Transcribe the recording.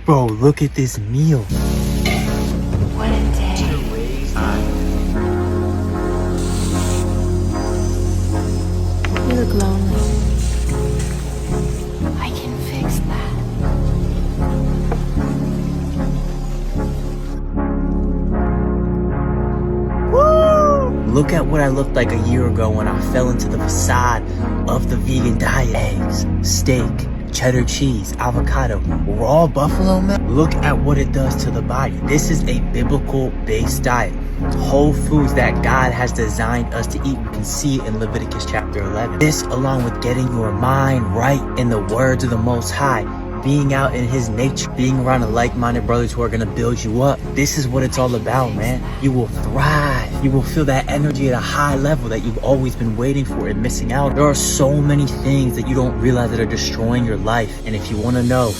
Bro, look at this meal. What a day. You look lonely. I can fix that. Look at what I looked like a year ago when I fell into the facade of the vegan diet. Eggs, steak, cheddar cheese, avocado, raw buffalo milk. Look at what it does to the body. This is a biblical based diet. Whole foods that God has designed us to eat. We can see it in Leviticus chapter 11. This, along with getting your mind right in the words of the Most High, being out in his nature, being around the like-minded brothers who are going to build you up. This is what it's all about, man. You will thrive. You will feel that energy at a high level that you've always been waiting for and missing out. There are so many things that you don't realize that are destroying your life. And if you want to know